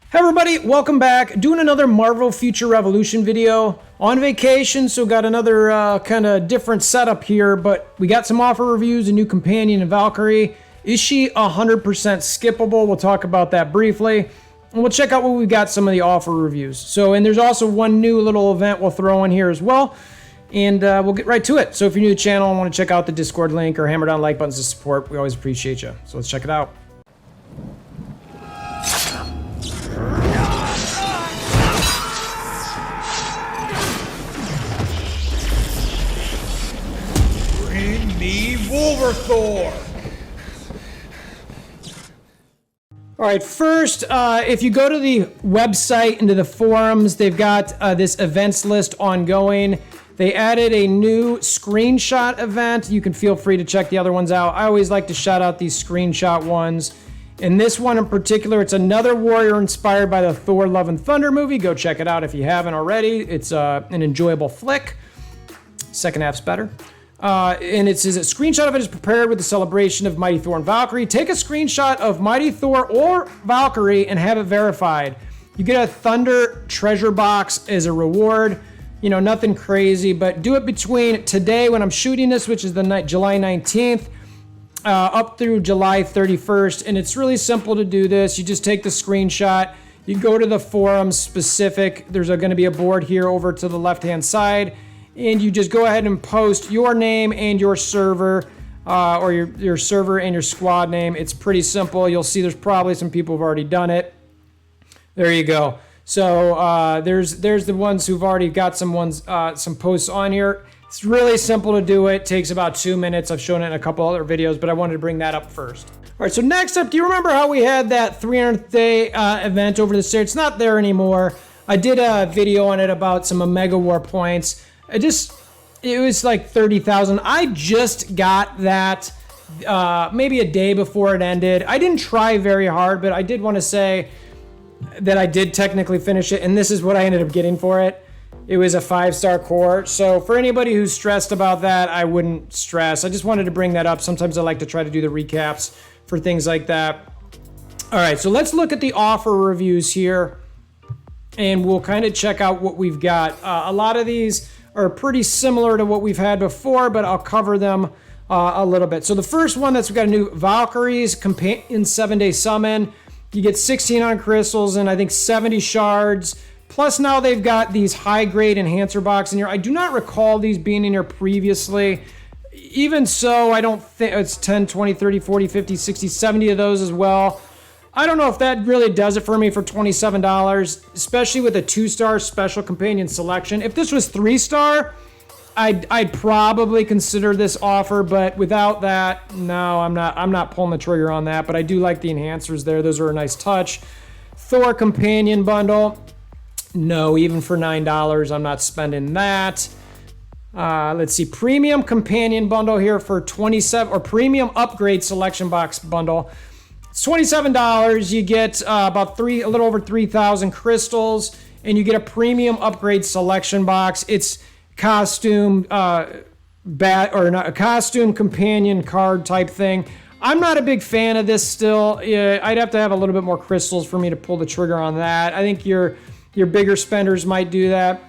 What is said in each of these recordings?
Hey everybody, welcome back. Doing another Marvel Future Revolution video. On vacation, so got another kind of different setup here, but we got some offer reviews, a new companion in Valkyrie. Is she 100% skippable? We'll talk about that briefly. And we'll check out what we've got some of the offer reviews. And there's also one new little event we'll throw in here as well. And we'll get right to it. So if you're new to the channel and want to check out the Discord link or hammer down like buttons to support, we always appreciate you. So let's check it out. Bring me WolverThor! All right, first, if you go to the website, into the forums, they've got this events list ongoing. They added a new screenshot event. You can feel free to check the other ones out. I always like to shout out these screenshot ones. And this one in particular, it's another warrior inspired by the Thor Love and Thunder movie. Go check it out if you haven't already. It's an enjoyable flick. Second half's better. And it says a screenshot of it is prepared with the celebration of Mighty Thor and Valkyrie. Take a screenshot of Mighty Thor or Valkyrie and have it verified. You get a Thunder treasure box as a reward. You know, nothing crazy, but do it between today when I'm shooting this, which is the night, July 19th, up through July 31st. And it's really simple to do this. You just take the screenshot. You go to the forum specific. There's going to be a board here over to the left-hand side. And you just go ahead and post your name and your server, or your server and your squad name. It's pretty simple. You'll see there's probably some people who've already done it. There you go. So there's the ones who've already got some posts on here. It's really simple to do it. Takes about 2 minutes. I've shown it in a couple other videos, but I wanted to bring that up first. All right, so next up, do you remember how we had that 300th day event over the state? It's not there anymore. I did a video on it about some Omega War points. It was like 30,000. I just got that maybe a day before it ended. I didn't try very hard, but I did want to say that I did technically finish it, and this is what I ended up getting for it. It was a 5-star core. So for anybody who's stressed about that, I wouldn't stress. I just wanted to bring that up. Sometimes I like to try to do the recaps for things like that. All right, so let's look at the offer reviews here, and we'll kind of check out what we've got. A lot of these are pretty similar to what we've had before, but I'll cover them a little bit. So the first one, we've got a new Valkyrie's Companion 7-day summon. You get 1,600 crystals and I think 70 shards. Plus now they've got these high-grade enhancer box in here. I do not recall these being in here previously. Even so, I don't think it's 10, 20, 30, 40, 50, 60, 70 of those as well. I don't know if that really does it for me for $27, especially with a 2-star special companion selection. If this was 3-star, I'd probably consider this offer, but without that, no, I'm not pulling the trigger on that. But I do like the enhancers there. Those are a nice touch. Thor companion bundle, no, even for $9, I'm not spending that. Let's see, premium companion bundle here for $27, or premium upgrade selection box bundle. It's $27. You get a little over 3,000 crystals, and you get a premium upgrade selection box. It's costume a costume companion card type thing. I'm not a big fan of this still. I'd have to have a little bit more crystals for me to pull the trigger on that. I think your bigger spenders might do that.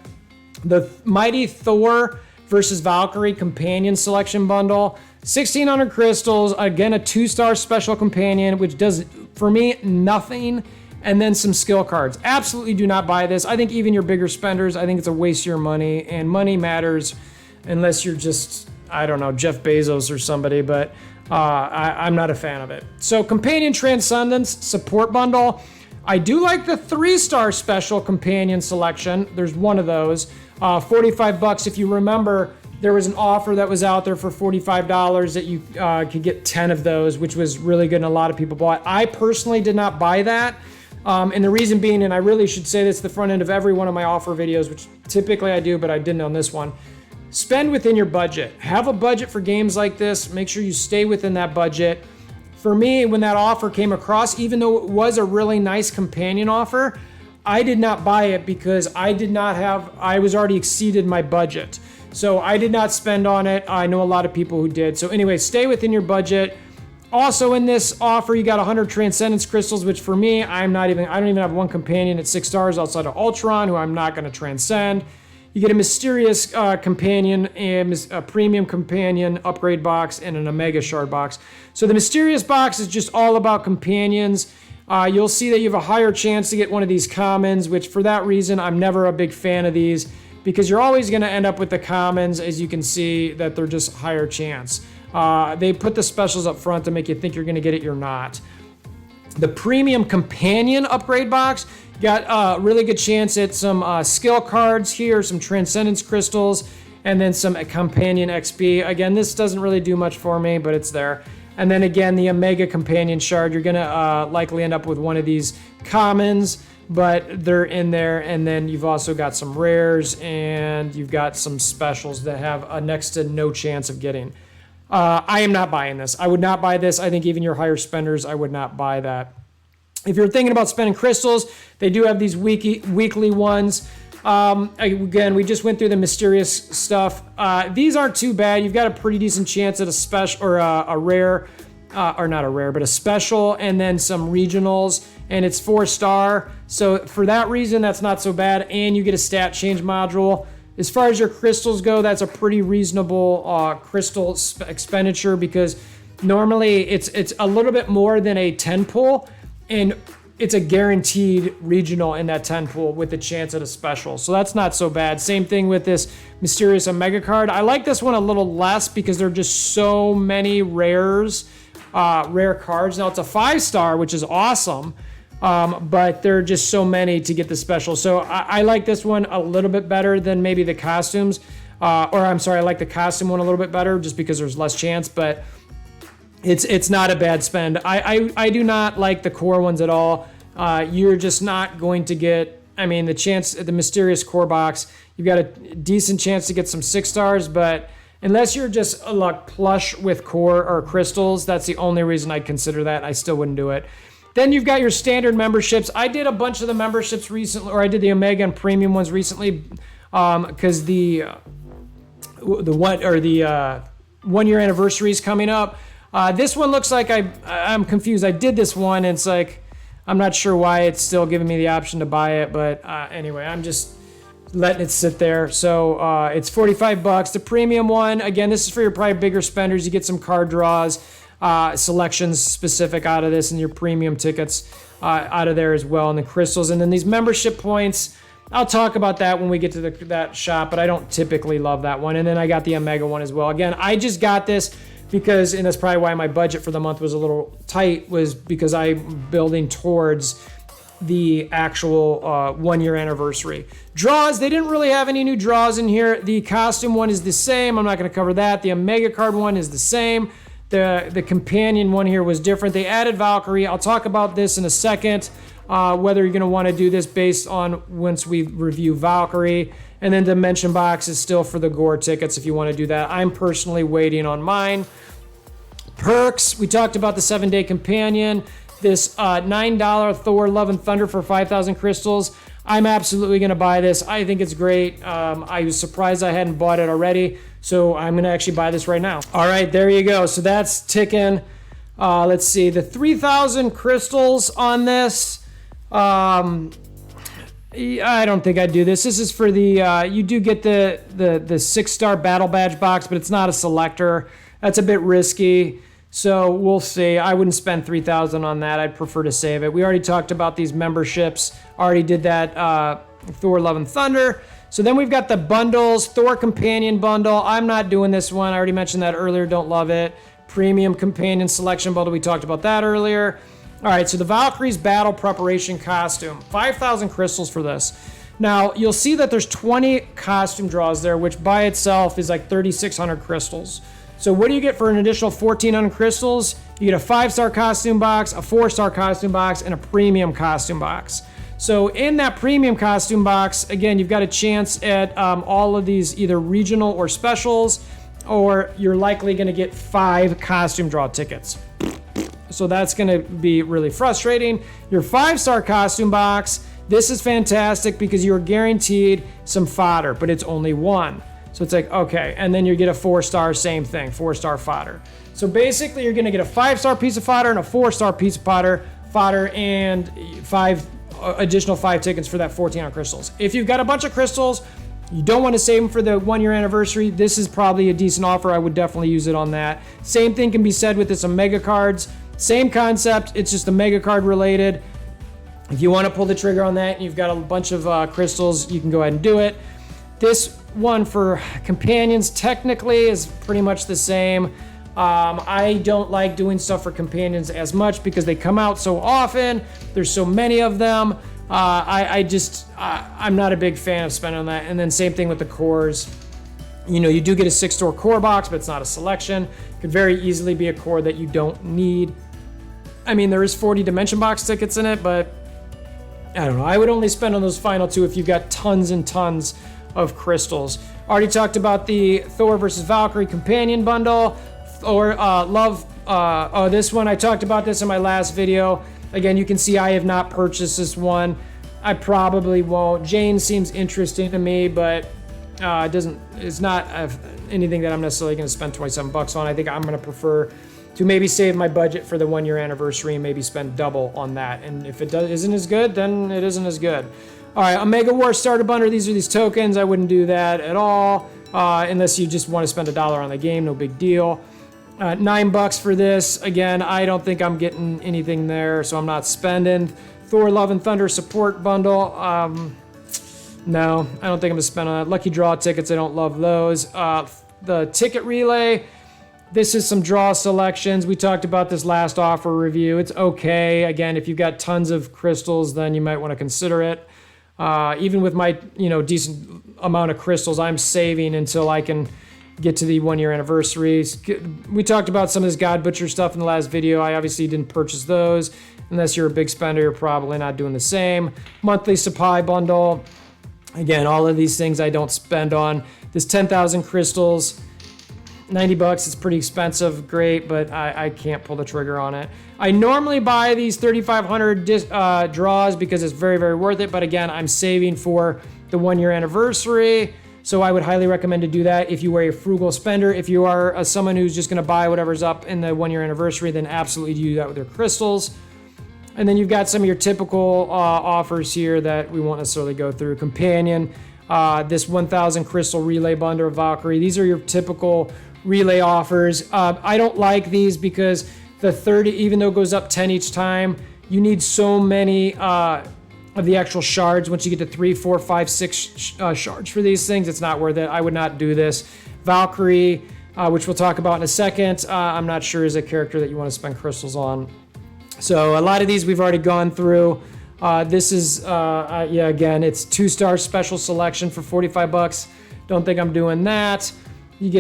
The Mighty Thor versus Valkyrie companion selection bundle, 1,600 crystals, again a 2-star special companion, which does for me nothing, and then some skill cards. Absolutely do not buy this. I think even your bigger spenders, I think it's a waste of your money, and money matters unless you're just, I don't know, Jeff Bezos or somebody, but I'm not a fan of it. So companion transcendence support bundle, I do like the 3-star special companion selection. There's one of those. $45. If you remember, there was an offer that was out there for $45 that you could get 10 of those, which was really good and a lot of people bought. I personally did not buy that. And the reason being, and I really should say this at the front end of every one of my offer videos, which typically I do, but I didn't on this one. Spend within your budget. Have a budget for games like this. Make sure you stay within that budget. For me, when that offer came across, even though it was a really nice companion offer, I did not buy it because I was already exceeded my budget. So I did not spend on it. I know a lot of people who did. So anyway, stay within your budget. Also in this offer, you got 100 Transcendence Crystals, which for me, I don't even have one companion at 6 stars outside of Ultron, who I'm not going to transcend. You get a Mysterious companion, a Premium companion upgrade box, and an Omega Shard box. So the Mysterious box is just all about companions. You'll see that you have a higher chance to get one of these commons, which for that reason, I'm never a big fan of these, because you're always going to end up with the commons, as you can see, that they're just higher chance. They put the specials up front to make you think you're going to get it, you're not. The Premium Companion upgrade box, got a really good chance at some skill cards here, some Transcendence Crystals, and then some Companion XP. Again, this doesn't really do much for me, but it's there. And then again, the Omega Companion Shard, you're going to likely end up with one of these commons, but they're in there. And then you've also got some rares, and you've got some specials that have a next to no chance of getting. I am not buying this. I would not buy this. I think even your higher spenders, I would not buy that. If you're thinking about spending crystals, they do have these weekly ones. Again, we just went through the Mysterious stuff. These aren't too bad. You've got a pretty decent chance at a special or a rare, or not a rare, but a special, and then some regionals, and it's 4-star. So for that reason, that's not so bad, and you get a stat change module. As far as your crystals go, that's a pretty reasonable crystal expenditure, because normally it's a little bit more than a 10 pull, and it's a guaranteed regional in that 10 pool with the chance at a special. So that's not so bad. Same thing with this Mysterious Omega card. I like this one a little less because there are just so many rare cards. Now it's a 5-star, which is awesome, but there are just so many to get the special. So I like this one a little bit better than maybe the costumes. I like the costume one a little bit better just because there's less chance, but it's not a bad spend. I do not like the core ones at all. You're just not going to get, the chance at the Mysterious core box, you've got a decent chance to get some 6-stars, but unless you're just plush with core or crystals, that's the only reason I'd consider that. I still wouldn't do it. Then you've got your standard memberships. I did a bunch of the memberships recently, or I did the Omega and Premium ones recently, because the 1 year anniversary is coming up. This one looks like I'm confused. I did this one, and it's like, I'm not sure why it's still giving me the option to buy it, but anyway, I'm just letting it sit there. So it's $45. The premium one, again, this is for your probably bigger spenders. You get some card draws, selections specific out of this, and your premium tickets out of there as well, and the crystals. And then these membership points, I'll talk about that when we get to that shop, but I don't typically love that one. And then I got the Omega one as well. Again, I just got this because, and that's probably why my budget for the month was a little tight, was because I'm building towards the actual 1 year anniversary. Draws, they didn't really have any new draws in here. The costume one is the same. I'm not going to cover that. The Omega card one is the same. The companion one here was different. They added Valkyrie. I'll talk about this in a second, whether you're going to want to do this based on once we review Valkyrie. And then Dimension Box is still for the Gore tickets if you want to do that. I'm personally waiting on mine. Perks, we talked about the 7-day companion. This $9 Thor Love and Thunder for 5,000 crystals. I'm absolutely going to buy this. I think it's great. I was surprised I hadn't bought it already, so I'm going to actually buy this right now. All right, there you go. So that's ticking. Let's see. The 3,000 crystals on this. I don't think I'd do this. This is for the, you do get the 6-star battle badge box, but it's not a selector. That's a bit risky. So we'll see. I wouldn't spend 3,000 on that. I'd prefer to save it. We already talked about these memberships. Already did that Thor Love and Thunder. So then we've got the bundles. Thor Companion Bundle. I'm not doing this one. I already mentioned that earlier. Don't love it. Premium Companion Selection Bundle. We talked about that earlier. All right, so the Valkyrie's Battle Preparation Costume. 5,000 crystals for this. Now, you'll see that there's 20 costume draws there, which by itself is like 3,600 crystals. So what do you get for an additional 1,400 crystals? You get a 5-star costume box, a 4-star costume box, and a premium costume box. So in that premium costume box, again, you've got a chance at all of these either regional or specials, or you're likely going to get 5 costume draw tickets. So that's going to be really frustrating. Your 5-star costume box, this is fantastic because you're guaranteed some fodder, but it's only one. So it's like, okay. And then you get a 4-star, same thing, 4-star fodder. So basically, you're going to get a 5-star piece of fodder and a 4-star piece of fodder and 5 additional 5 tickets for that 14 crystals. If you've got a bunch of crystals, you don't want to save them for the 1-year anniversary, this is probably a decent offer. I would definitely use it on that. Same thing can be said with this Omega cards. Same concept, it's just a Mega card related. If you want to pull the trigger on that and you've got a bunch of crystals, you can go ahead and do it. This one for companions technically is pretty much the same. I don't like doing stuff for companions as much because they come out so often. There's so many of them. I'm not a big fan of spending on that. And then same thing with the cores. You know, you do get a 6-store core box, but it's not a selection. It could very easily be a core that you don't need. I mean, there is 40 dimension box tickets in it, but I don't know. I would only spend on those final 2 if you've got tons and tons of crystals. Already talked about the Thor versus Valkyrie companion bundle. Or this one, I talked about this in my last video. Again, you can see I have not purchased this one. I probably won't. Jane seems interesting to me, but it's not anything that I'm necessarily going to spend $27 on. I think I'm going to prefer to maybe save my budget for the 1-year anniversary and maybe spend double on that. And if it isn't as good, then it isn't as good. All right, Omega War starter bundle. These are these tokens. I wouldn't do that at all unless you just want to spend $1 on the game. No big deal. $9 for this. Again, I don't think I'm getting anything there, so I'm not spending. Thor Love and Thunder support bundle. No, I don't think I'm gonna spend on that. Lucky draw tickets, I don't love those. The ticket relay. This is some draw selections. We talked about this last offer review. It's okay. Again, if you've got tons of crystals, then you might want to consider it. Even with my, decent amount of crystals, I'm saving until I can get to the 1-year anniversaries. We talked about some of this God Butcher stuff in the last video. I obviously didn't purchase those. Unless you're a big spender, you're probably not doing the same. Monthly supply bundle. Again, all of these things I don't spend on. This 10,000 crystals, $90. It's pretty expensive, great, but I can't pull the trigger on it. I normally buy these 3,500 draws because it's very, very worth it. But again, I'm saving for the 1-year anniversary. So I would highly recommend to do that if you are a frugal spender. If you are someone who's just going to buy whatever's up in the 1-year anniversary, then absolutely do that with your crystals. And then you've got some of your typical offers here that we won't necessarily go through. Companion, this 1,000 crystal relay bundle of Valkyrie. These are your typical relay offers. I don't like these because the 30, even though it goes up 10 each time, you need so many of the actual shards. Once you get to 3, 4, 5, 6 shards for these things, it's not worth it. I would not do this. Valkyrie, which we'll talk about in a second, I'm not sure is a character that you want to spend crystals on. So a lot of these we've already gone through. This is, again, it's 2-star special selection for $45. Don't think I'm doing that. You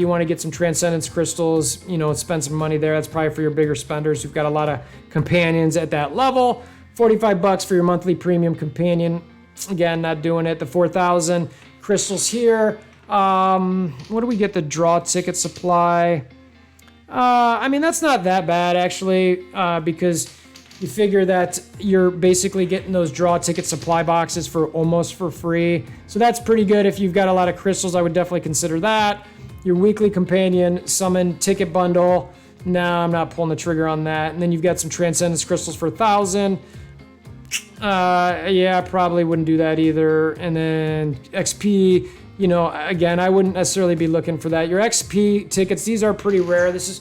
want to get some Transcendence crystals, spend some money there. That's probably for your bigger spenders who've got a lot of companions at that level. $45 for your monthly premium companion. Again, not doing it. The 4,000 crystals here. What do we get? The draw ticket supply. I mean, that's not that bad actually, because you figure that you're basically getting those draw ticket supply boxes for almost for free. So that's pretty good. If you've got a lot of crystals, I would definitely consider that. Your weekly companion summon ticket bundle. No, I'm not pulling the trigger on that. And then you've got some Transcendence crystals for 1,000. I probably wouldn't do that either. And then XP, again, I wouldn't necessarily be looking for that. Your XP tickets, these are pretty rare. This is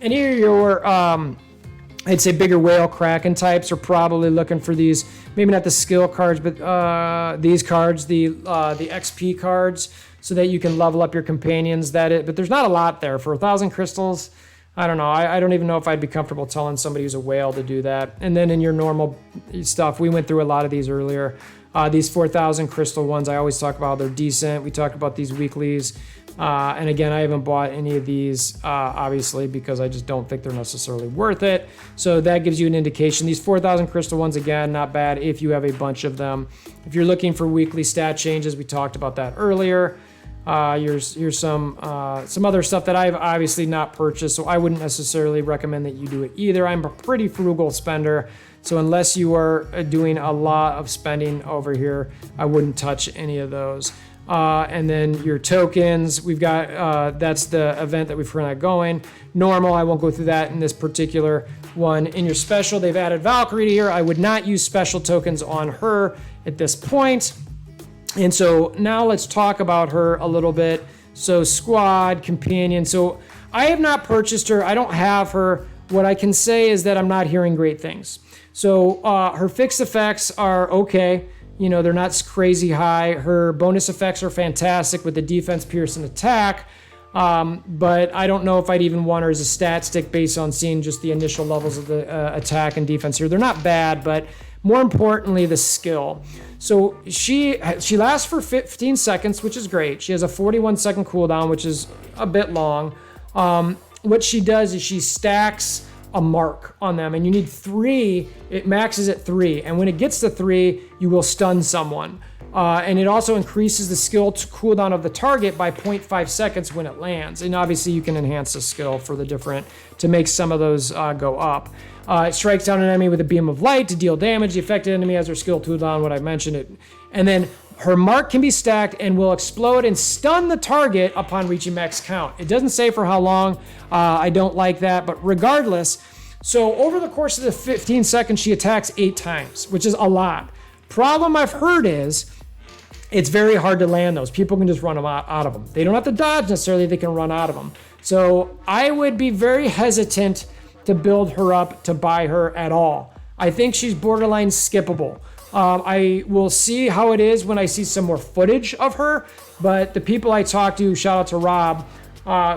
any of your, I'd say bigger whale Kraken types are probably looking for these. Maybe not the skill cards, but these cards, the XP cards, so that you can level up your companions. But there's not a lot there for 1,000 crystals. I don't know. I don't even know if I'd be comfortable telling somebody who's a whale to do that. And then in your normal stuff, we went through a lot of these earlier. These 4,000 crystal ones, I always talk about, they're decent. We talked about these weeklies. And again, I haven't bought any of these, obviously, because I just don't think they're necessarily worth it. So that gives you an indication. These 4,000 crystal ones, again, not bad if you have a bunch of them. If you're looking for weekly stat changes, we talked about that earlier. Here's some other stuff that I've obviously not purchased, so I wouldn't necessarily recommend that you do it either. I'm a pretty frugal spender, so unless you are doing a lot of spending over here, I wouldn't touch any of those. And then your tokens, we've got, that's the event that we've currently got going. Normal, I won't go through that in this particular one. In your special, they've added Valkyrie here. I would not use special tokens on her at this point. And so now let's talk about her a little bit. So squad, companion. So I have not purchased her. I don't have her. What I can say is that I'm not hearing great things. So her fixed effects are okay. You know, they're not crazy high. Her bonus effects are fantastic with the defense, pierce, and attack. But I don't know if I'd even want her as a stat stick based on seeing just the initial levels of the attack and defense here. They're not bad, but more importantly, the skill. So she lasts for 15 seconds, which is great. She has a 41-second cooldown, which is a bit long. What she does is she stacks a mark on them, and you need 3. It maxes at 3, and when it gets to 3, you will stun someone. And it also increases the skill cooldown of the target by 0.5 seconds when it lands. And obviously you can enhance the skill for the different, to make some of those go up. It strikes down an enemy with a beam of light to deal damage. The affected enemy has their skill cooldown, what I mentioned it. And then her mark can be stacked and will explode and stun the target upon reaching max count. It doesn't say for how long. I don't like that, but regardless. So over the course of the 15 seconds, she attacks 8 times, which is a lot. Problem I've heard is it's very hard to land those. People can just run them out of them. They don't have to dodge necessarily, they can run out of them. So I would be very hesitant to build her up, to buy her at all. I think she's borderline skippable. I will see how it is when I see some more footage of her, but the people I talked to, shout out to Rob,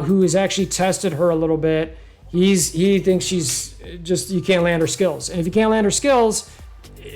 who has actually tested her a little bit, he thinks she's just, you can't land her skills. And if you can't land her skills,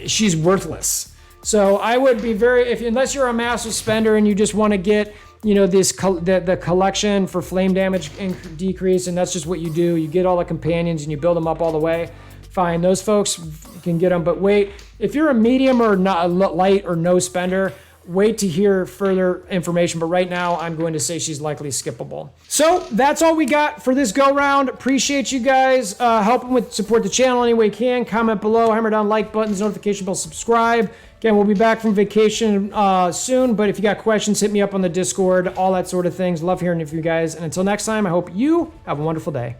she's worthless. So I would be unless you're a massive spender and you just want to get, you know, the collection for flame damage decrease, and that's just what you do. You get all the companions and you build them up all the way. Fine, those folks can get them. But wait, if you're a medium or not light or no spender, wait to hear further information. But right now, I'm going to say she's likely skippable. So that's all we got for this go round. Appreciate you guys helping with support the channel any way you can. Comment below, hammer down like buttons, notification bell, subscribe. Again, we'll be back from vacation soon, but if you got questions, hit me up on the Discord, all that sort of things. Love hearing from you guys. And until next time, I hope you have a wonderful day.